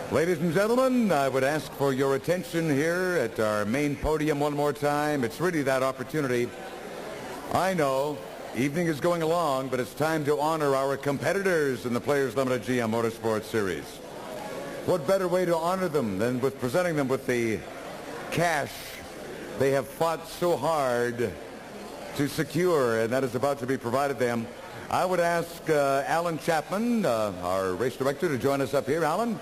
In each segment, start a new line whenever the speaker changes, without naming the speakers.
Ladies and gentlemen, I would ask for your attention here at our main podium one more time. It's really that opportunity. I know, evening is going along, but it's time to honor our competitors in the Players Limited GM Motorsports Series. What better way to honor them than with presenting them with the cash they have fought so hard to secure, and that is about to be provided them. I would ask Alan Chapman, our race director, to join us up here. Alan?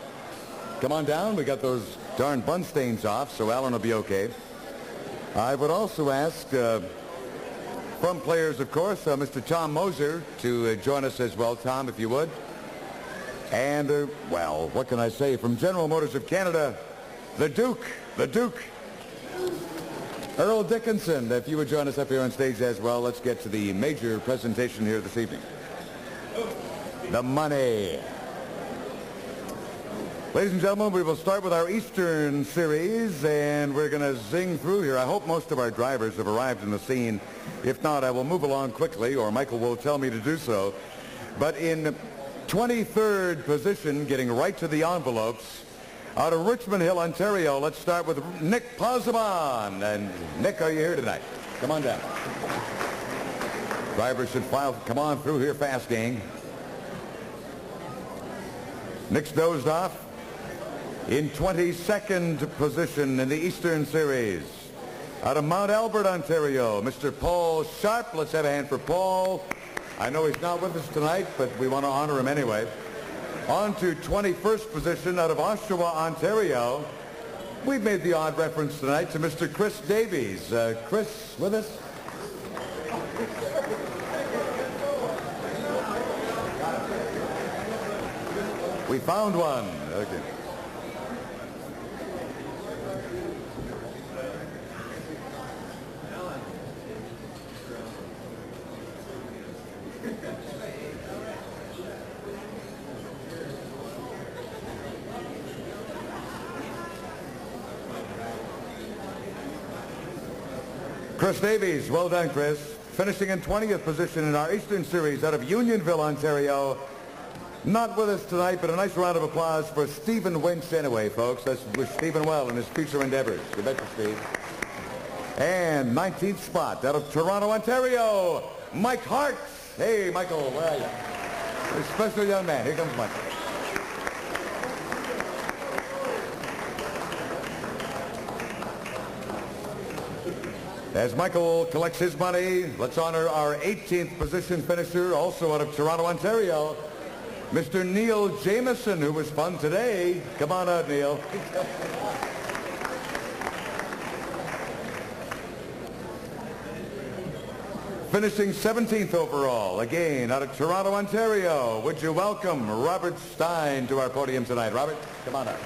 Come on down. We got those darn bun stains off, so Alan will be okay. I would also ask, from players, of course, Mr. Tom Moser to join us as well. Tom, if you would. And, well, what can I say? From General Motors of Canada, the Duke. Earl Dickinson, if you would join us up here on stage as well. Let's get to the major presentation here this evening. The money. Ladies and gentlemen, we will start with our Eastern Series, and we're going to zing through here. I hope most of our drivers have arrived in the scene. If not, I will move along quickly, or Michael will tell me to do so. But in 23rd position, getting right to the envelopes, out of Richmond Hill, Ontario, let's start with Nick POZZEBON. And Nick, are you here tonight? Come on down. Drivers should come on through here fast, gang. Nick's dozed off. In 22nd position in the Eastern Series, out of Mount Albert, Ontario, Mr. Paul Sharp. Let's have a hand for Paul. I know he's not with us tonight, but we want to honor him anyway. On to 21st position out of Oshawa, Ontario. We've made the odd reference tonight to Mr. Chris Davies. Chris, with us? We found one. Okay. Chris Davies, well done, Chris. Finishing in 20th position in our Eastern Series out of Unionville, Ontario. Not with us tonight, but a nice round of applause for Stephen Winch anyway, folks. Let's wish Stephen well in his future endeavors. You betcha, Steve. And 19th spot out of Toronto, Ontario, Mike Hart. Hey, Michael, where are you? A special young man. Here comes Michael. As Michael collects his money, let's honor our 18th position finisher, also out of Toronto, Ontario, Mr. Neil Jamieson, who was fun today. Come on out, Neil. Finishing 17th overall, again, out of Toronto, Ontario. Would you welcome Robert Stein to our podium tonight? Robert, come on up.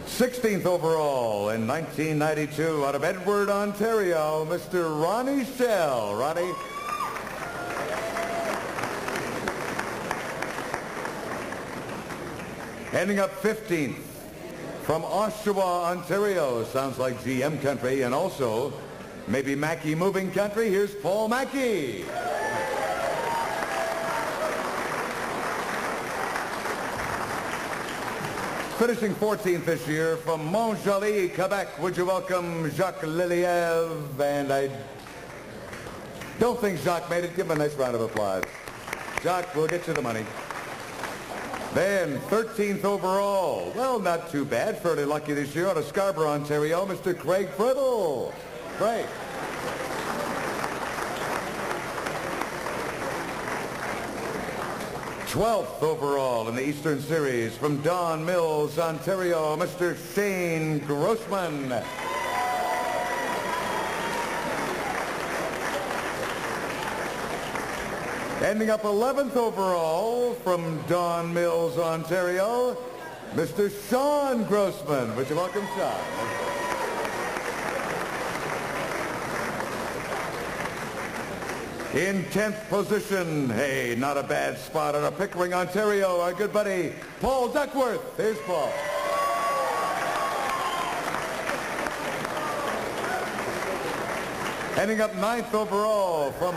16th overall in 1992 out of Edward, Ontario, Mr. Ronnie Shell. Ronnie. Ending up 15th from Oshawa, Ontario. Sounds like GM country, and also maybe Mackey moving country. Here's Paul Mackey. Finishing 14th this year from MONT-JOLI, Quebec. Would you welcome Jacques LELIEVRE? And I don't think Jacques made it. Give him a nice round of applause. Jacques, we'll get you the money. Then 13th overall. Well, not too bad. Fairly lucky this year out of Scarborough, Ontario, Mr. Craig PRIDDLE. Craig. Twelfth overall in the Eastern Series from Don Mills, Ontario, Mr. Shane Grossman. Ending up 11th overall from Don Mills, Ontario, Mr. Sean Grossman. Would you welcome Sean? In 10th position, hey, not a bad spot out of Pickering, Ontario, our good buddy, Paul Duckworth. Here's Paul. Ending up 9th overall from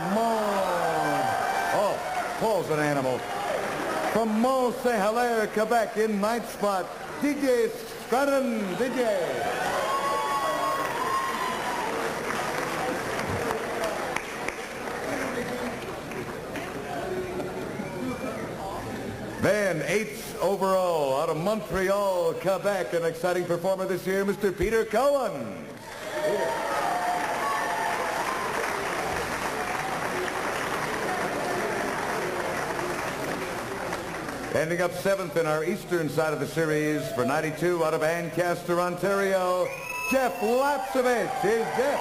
Paul's an animal. From MONT-JOLI, Quebec, in ninth spot, DJ SCHRAENEN, DJ. Then, eighth overall, out of Montreal, Quebec, an exciting performer this year, Mr. Peter Cohen. Ending up seventh in our eastern side of the series for 92 out of Ancaster, Ontario, Jeff LAPCEVICH. Here's Jeff.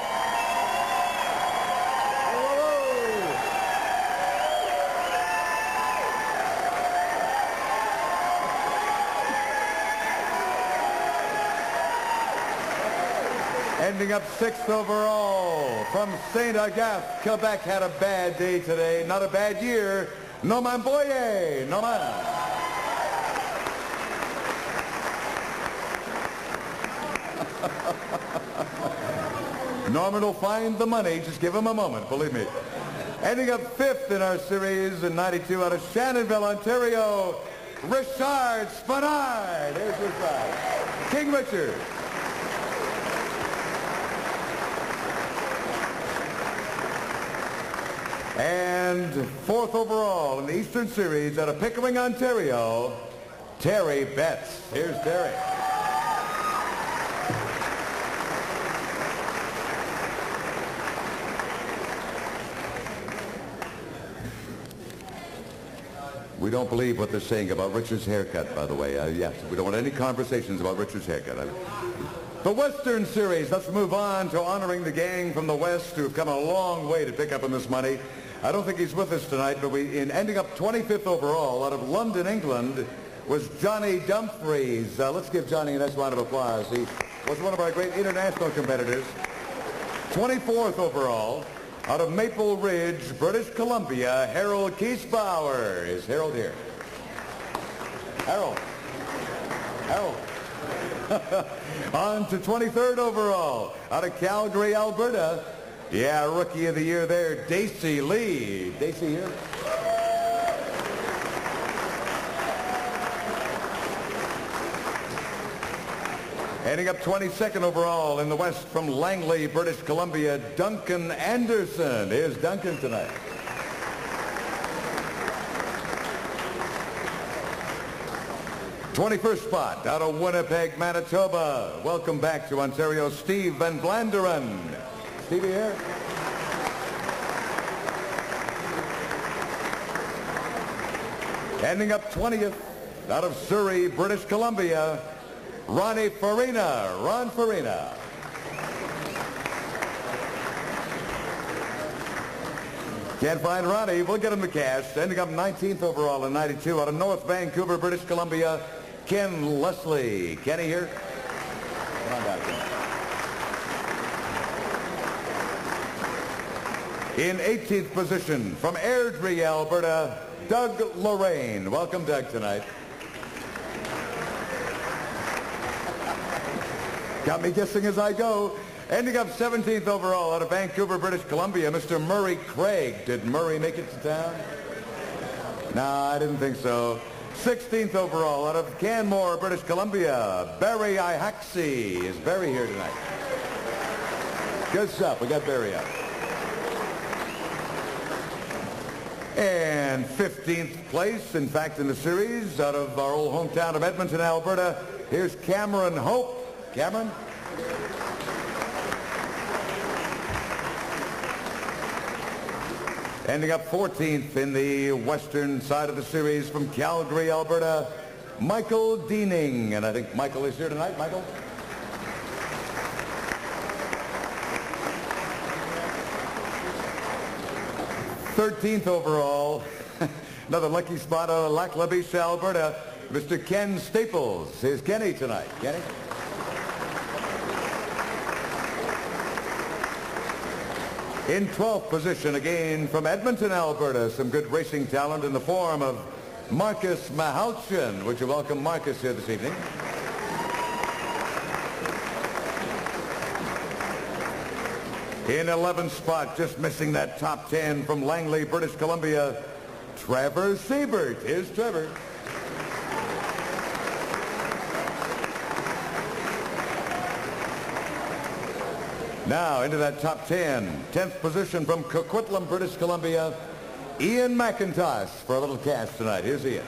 Ending up sixth overall from St. Agathe, Quebec, had a bad day today. Not a bad year. Norman Boyer. Norman. Norman will find the money. Just give him a moment, believe me. Ending up fifth in our series in 92 out of Shannonville, Ontario, Richard SPENARD. There's Richard. King Richard. And fourth overall in the Eastern Series out of Pickering, Ontario, Terry Betts. Here's Terry. We don't believe what they're saying about Richard's haircut, by the way. Yes, we don't want any conversations about Richard's haircut. The Western Series, let's move on to honoring the gang from the West who have come a long way to pick up on this money. I don't think he's with us tonight, but in ending up 25th overall out of London, England, was Johnny Dumfries. Let's give Johnny a nice round of applause. He was one of our great international competitors. 24th overall out of Maple Ridge, British Columbia, Harold KAESBAUER. Is Harold here? Harold. Harold. On to 23rd overall out of Calgary, Alberta. Yeah, Rookie of the Year there, Daisy Lee. Daisy here? Ending up 22nd overall in the West from Langley, British Columbia, Duncan Anderson. Here's Duncan tonight. '21st spot out of Winnipeg, Manitoba. Welcome back to Ontario, Steve Van Vlanderen. Stevie here. Ending up 20th out of Surrey, British Columbia, Ronnie Farina. Ron Farina. Can't find Ronnie. We'll get him the cash. Ending up 19th overall in 92 out of North Vancouver, British Columbia, Ken Leslie. Kenny here. Come on down, Ken. In 18th position from Airdrie, Alberta, Doug Lorraine. Welcome, Doug, tonight. Got me guessing as I go. Ending up 17th overall out of Vancouver, British Columbia, Mr. Murray Craig. Did Murray make it to town? No, I didn't think so. 16th overall out of Canmore, British Columbia, Barry Ihaxi. Is Barry here tonight? Good stuff. We got Barry up. And 15th place, in fact, in the series, out of our old hometown of Edmonton, Alberta, here's Cameron Hope. Cameron? Ending up 14th in the western side of the series from Calgary, Alberta, Michael Deaning. And I think Michael is here tonight. Michael? '13th overall, another lucky spot out of Lac La Biche, Alberta, Mr. Ken Staples. Here's Kenny tonight. Kenny? In 12th position, again from Edmonton, Alberta, some good racing talent in the form of Marcus Mahalchian. Would you welcome Marcus here this evening? In 11th spot, just missing that top 10 from Langley, British Columbia, Trevor Siebert. Here's Trevor. Now into that top 10. 10th position from Coquitlam, British Columbia, Ian McIntosh for a little cash tonight. Here's Ian.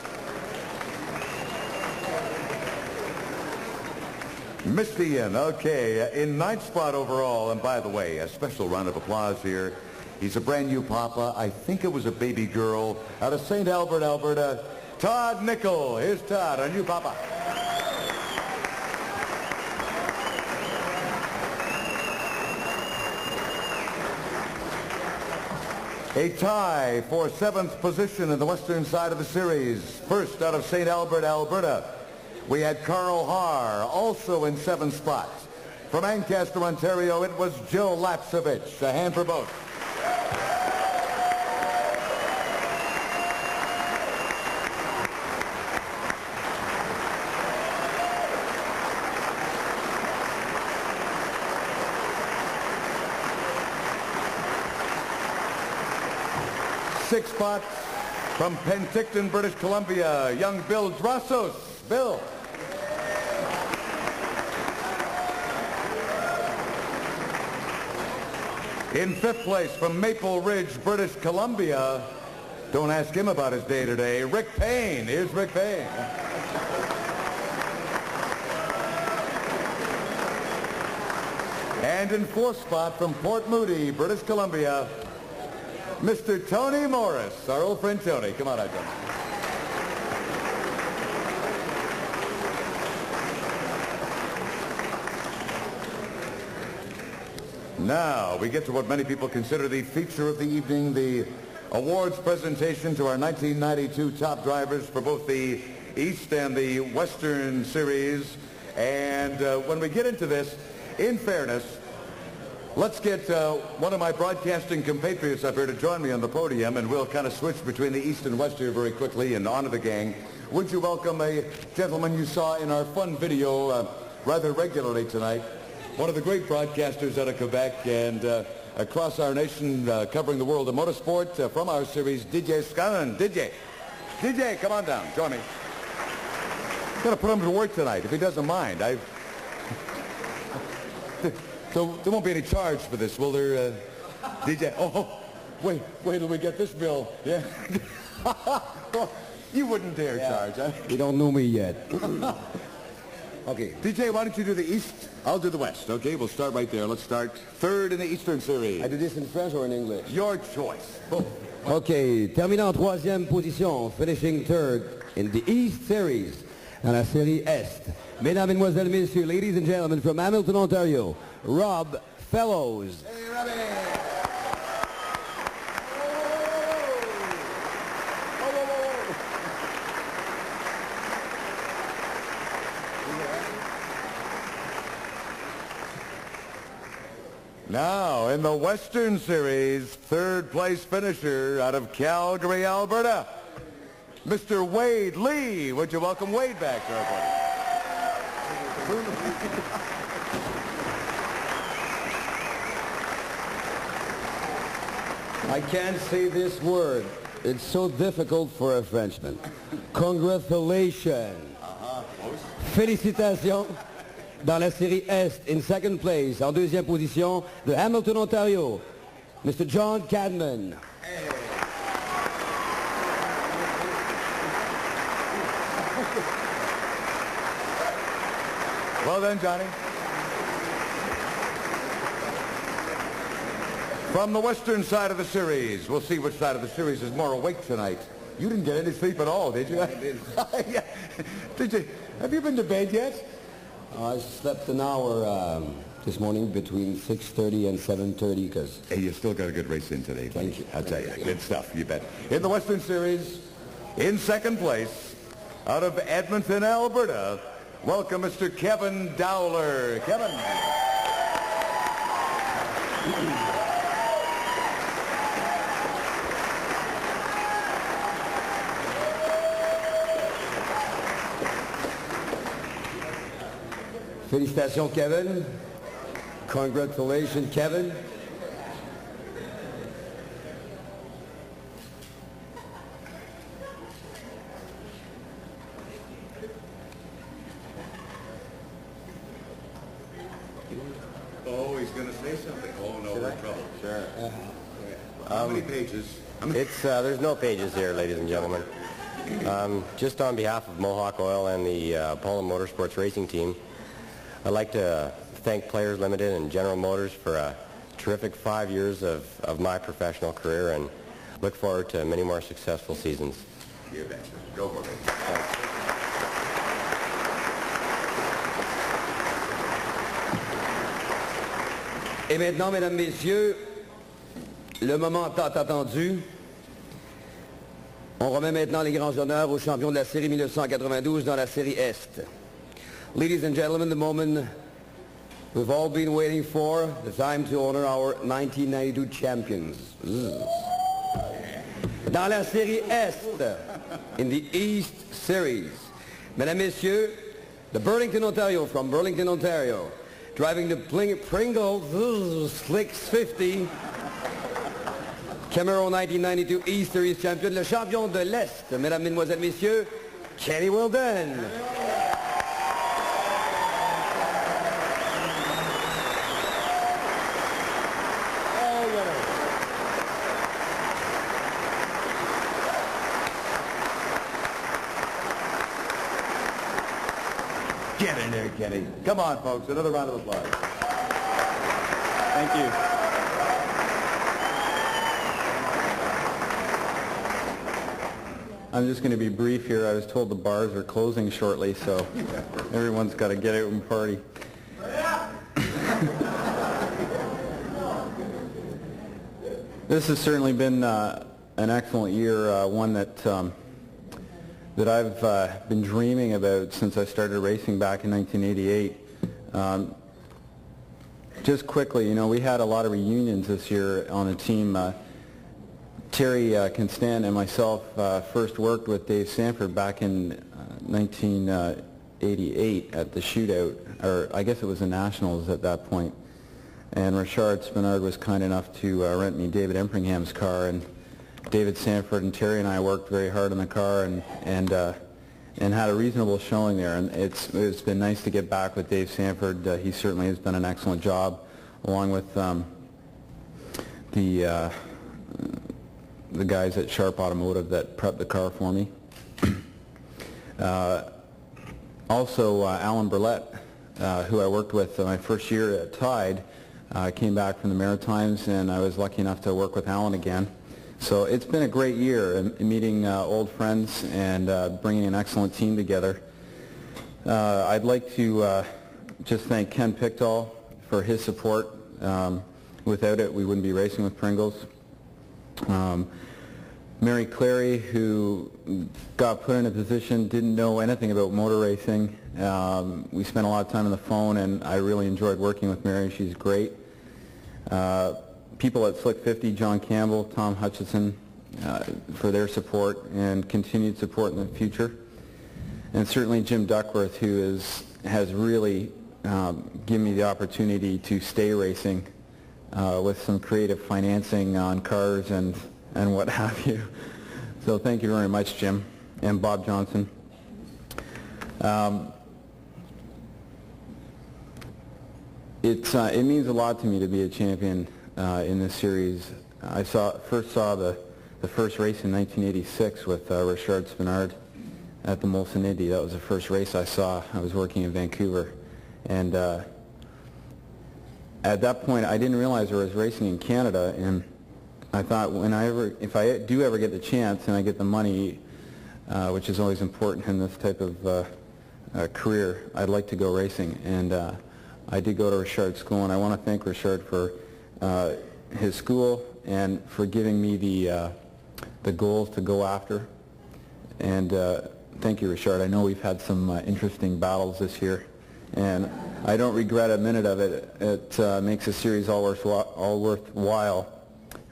Missed Ian, okay, in 9th spot overall. And by the way, a special round of applause here. He's a brand new papa. I think it was a baby girl out of St. Albert, Alberta. Todd Nickel. Here's Todd, our new papa. A tie for 7th position in the western side of the series. First out of St. Albert, Alberta, we had Carl Haar, also in 7th spot. From Ancaster, Ontario, it was Joe LAPCEVICH. A hand for both. Sixth spot from Penticton, British Columbia, young Bill Drossos. Bill. In 5th place from Maple Ridge, British Columbia, don't ask him about his day today, Rick Payne. Here's Rick Payne. And in 4th spot from Port Moody, British Columbia, Mr. Tony Morris, our old friend Tony. Come on out, Tony. Now, we get to what many people consider the feature of the evening, the awards presentation to our 1992 top drivers for both the East and the Western Series. And when we get into this, in fairness, let's get one of my broadcasting compatriots up here to join me on the podium, and we'll kind of switch between the East and West here very quickly and on to the gang. Would you welcome a gentleman you saw in our fun video rather regularly tonight, one of the great broadcasters out of Quebec and across our nation covering the world of motorsport from our series, Didier SCHRAENEN. Didier, come on down, join me. Got to put him to work tonight, if he doesn't mind. So there won't be any charge for this, will there, DJ? Oh, wait till we get this bill. Yeah. You wouldn't dare charge, huh?
You don't know me yet.
Okay, DJ, why don't you do the East? I'll do the West. Okay, we'll start right there. Let's start 3rd in the Eastern Series.
I do this in French or in English?
Your choice. Boom.
Okay, terminant en 3e position, finishing 3rd in the East Series, dans la série Est. Mesdames, Mesdemoiselles, Messieurs, ladies and gentlemen, from Hamilton, Ontario, Rob Fellows.
Hey, Robbie. Now, in the Western Series, 3rd place finisher out of Calgary, Alberta, Mr. Wade Lee. Would you welcome Wade back to our party?
I can't say this word. It's so difficult for a Frenchman. Congratulations. Félicitations. Dans la série Est, in 2nd place, en 2e position, de Hamilton, Ontario, Mr. John Cadman.
Hey. Well then, Johnny. From the western side of the series, we'll see which side of the series is more awake tonight. You didn't get any sleep at all, did you?
I didn't.
Yeah. Did you? Have you been to bed yet?
I slept an hour this morning between 6:30 and 7:30 because...
Hey, you still got a good race in today.
Thank you.
I'll tell you. Good stuff, you bet. In the Western Series, in 2nd place, out of Edmonton, Alberta, welcome Mr. Kevin Dowler. Kevin.
Félicitations, Kevin. Congratulations, Kevin.
he's going to say something. Oh, no, we're in trouble.
Sure.
How many pages?
There's no pages here, ladies and gentlemen. Just on behalf of Mohawk Oil and the Poland Motorsports racing team, I'd like to thank Players Limited and General Motors for a terrific 5 years of my professional career, and look forward to many more successful seasons.
You bet. Go for it.
Thanks.
Et maintenant, mesdames, messieurs, le moment tant attendu. On remet maintenant les grands honneurs aux champions de la série 1992 dans la série Est. Ladies and gentlemen, the moment we've all been waiting for, the time to honor our 1992 champions. Dans la série Est, in the East Series, mesdames, messieurs, the Burlington, Ontario, from Burlington, Ontario, driving the Pringles Slick 50, Camaro 1992 East Series champion, le champion de l'Est, mesdames, mesdemoiselles, messieurs, Kenny Wilden.
Get in there, Kenny. Come on, folks. Another round of applause.
Thank you. I'm just going to be brief here. I was told the bars are closing shortly, so everyone's got to get out and party. This has certainly been an excellent year, one that I've been dreaming about since I started racing back in 1988. Just quickly, you know, we had a lot of reunions this year on the team. Terry Constant and myself first worked with Dave Sanford back in 1988 at the shootout, or I guess it was the Nationals at that point. And Richard SPENARD was kind enough to rent me David Empringham's car, and David Sanford and Terry and I worked very hard on the car and had a reasonable showing there. And it's been nice to get back with Dave Sanford. He certainly has done an excellent job, along with the guys at Sharp Automotive that prepped the car for me. Also, Alan Burlett, who I worked with my first year at Tide, came back from the Maritimes, and I was lucky enough to work with Alan again. So it's been a great year, meeting old friends and bringing an excellent team together. I'd like to just thank Ken Pickthall for his support. Without it, we wouldn't be racing with Pringles. Mary Clary, who got put in a position, didn't know anything about motor racing. We spent a lot of time on the phone, and I really enjoyed working with Mary. She's great. People at Slick 50, John Campbell, Tom Hutchison, for their support and continued support in the future. And certainly Jim Duckworth, who has really given me the opportunity to stay racing with some creative financing on cars and what have you. So thank you very much, Jim, and Bob Johnson. It means a lot to me to be a champion in this series. I first saw the first race in 1986 with Richard SPENARD at the Molson Indy. That was the first race I saw. I was working in Vancouver, and at that point I didn't realize I was racing in Canada, and I thought if I do ever get the chance and I get the money, which is always important in this type of career, I'd like to go racing. And I did go to Richard's school, and I want to thank Richard for his school and for giving me the goals to go after. And thank you, Richard. I know we've had some interesting battles this year, and I don't regret a minute of it. It makes the series all worthwhile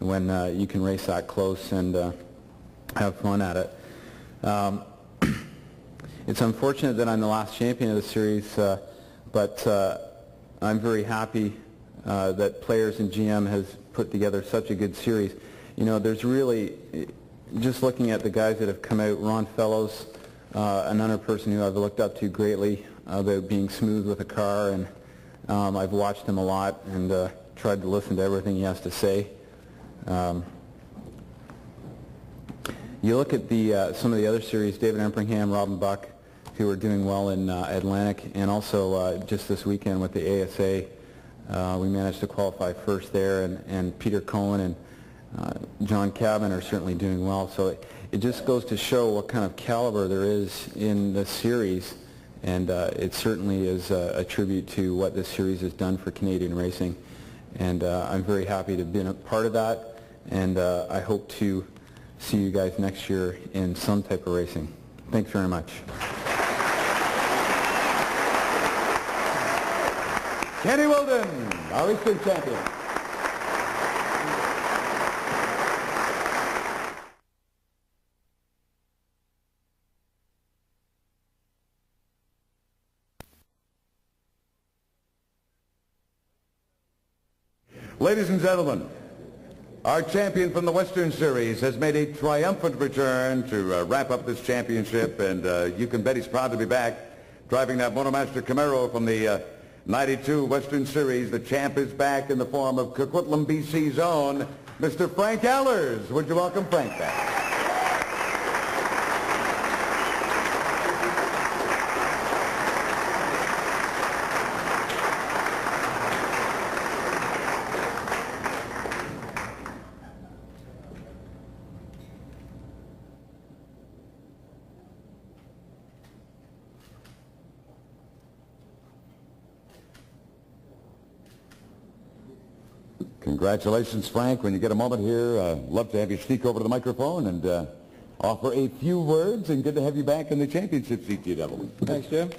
when you can race that close and have fun at it. It's unfortunate that I'm the last champion of the series, but I'm very happy that Players and GM has put together such a good series. You know, there's really, just looking at the guys that have come out, Ron Fellows, another person who I've looked up to greatly about being smooth with a car, and I've watched him a lot and tried to listen to everything he has to say. You look at some of the other series, David Empringham, Robin Buck, who are doing well in Atlantic, and also just this weekend with the ASA, we managed to qualify first there, and Peter Cohen and John Cabin are certainly doing well. So it just goes to show what kind of caliber there is in this series, and it certainly is a tribute to what this series has done for Canadian racing. And I'm very happy to have been a part of that, and I hope to see you guys next year in some type of racing. Thanks very much.
Kenny Wilden, our Eastern champion. Ladies and gentlemen, our champion from the Western Series has made a triumphant return to wrap up this championship, and you can bet he's proud to be back driving that Motormaster Camaro from the 92 Western Series. The champ is back in the form of Coquitlam, BC's own Mr. Frank Allers. Would you welcome Frank back? Congratulations, Frank. When you get a moment here, love to have you sneak over to the microphone and offer a few words, and good to have you back in the championship seat, gentlemen.
Thanks, Jim.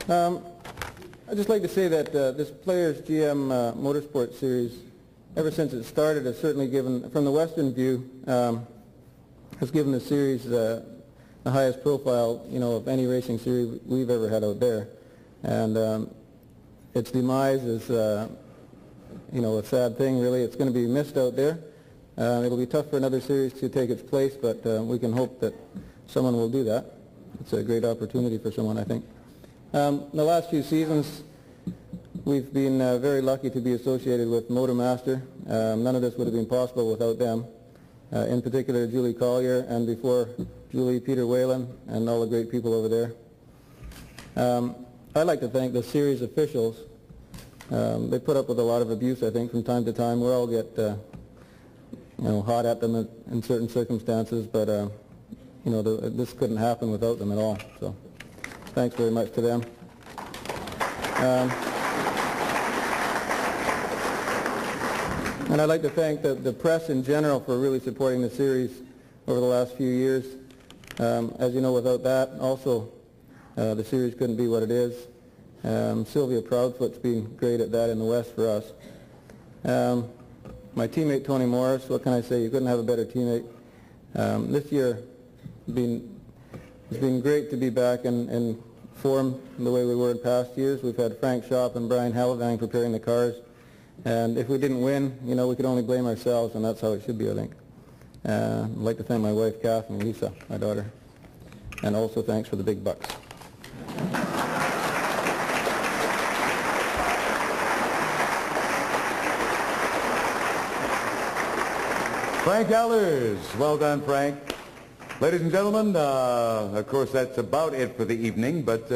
I'd just like to say that this Players GM Motorsports Series, ever since it started, has certainly given, from the Western view, has given the series the highest profile, of any racing series we've ever had out there. And its demise is a sad thing, really. It's going to be missed out there. It'll be tough for another series to take its place, but we can hope that someone will do that. It's a great opportunity for someone, I think. The last few seasons, we've been very lucky to be associated with Motormaster. None of this would have been possible without them. In particular, Julie Collier, and before Julie, Peter Whalen, and all the great people over there. I'd like to thank the series officials. They put up with a lot of abuse, I think, from time to time. We all get, hot at them in certain circumstances, but, this couldn't happen without them at all. So, thanks very much to them. And I'd like to thank the press in general for really supporting the series over the last few years. As you know, without that, also, the series couldn't be what it is. Sylvia Proudfoot's been great at that in the West for us. My teammate Tony Morris, what can I say? You couldn't have a better teammate. This year it's been great to be back in form the way we were in past years. We've had Frank Schopp and Brian Hallavang preparing the cars, and if we didn't win, we could only blame ourselves, and that's how it should be, I think. I'd like to thank my wife Kath and Lisa, my daughter, and also thanks for the big bucks.
Frank Allers. Well done, Frank. Ladies and gentlemen, of course, that's about it for the evening, but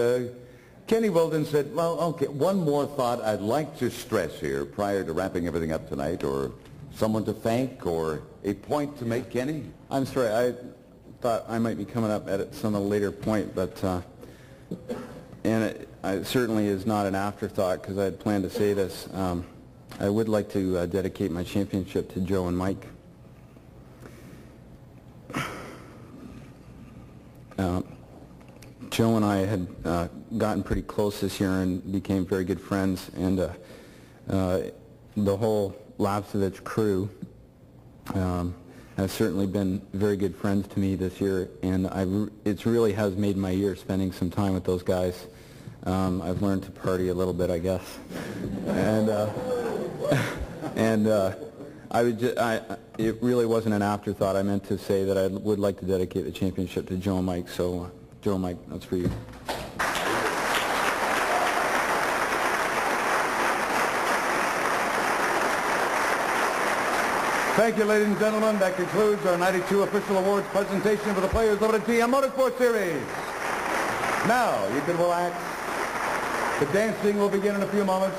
Kenny Wilden said, well, okay, one more thought I'd like to stress here prior to wrapping everything up tonight, or someone to thank, or a point to make, Kenny?
I'm sorry, I thought I might be coming up at some later point, but, it certainly is not an afterthought, because I had planned to say this. I would like to dedicate my championship to Joe and Mike. Joe and I had gotten pretty close this year and became very good friends, and the whole LAPCEVICH crew has certainly been very good friends to me this year, and it really has made my year spending some time with those guys. I've learned to party a little bit, I guess, and it really wasn't an afterthought. I meant to say that I would like to dedicate the championship to Joe and Mike, so Joe and Mike, that's for you.
Thank you, ladies and gentlemen. That concludes our 92 official awards presentation for the Players Limited GM Motorsports Series. Now, you can relax. The dancing will begin in a few moments.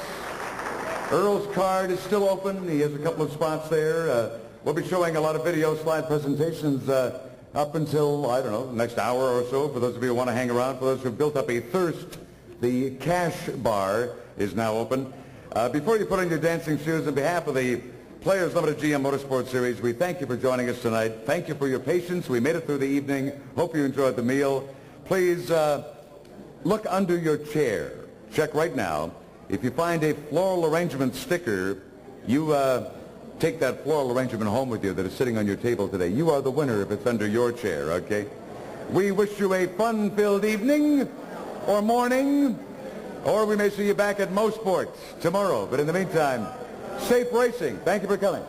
Earl's card is still open. He has a couple of spots there. We'll be showing a lot of video slide presentations up until, I don't know, the next hour or so. For those of you who want to hang around, for those who have built up a thirst, the cash bar is now open. Before you put on your dancing shoes, on behalf of the Players Limited GM Motorsports Series, we thank you for joining us tonight. Thank you for your patience. We made it through the evening. Hope you enjoyed the meal. Please look under your chair. Check right now. If you find a floral arrangement sticker, you take that floral arrangement home with you that is sitting on your table today. You are the winner if it's under your chair, okay? We wish you a fun-filled evening or morning, or we may see you back at Motorsports tomorrow. But in the meantime, safe racing. Thank you for coming.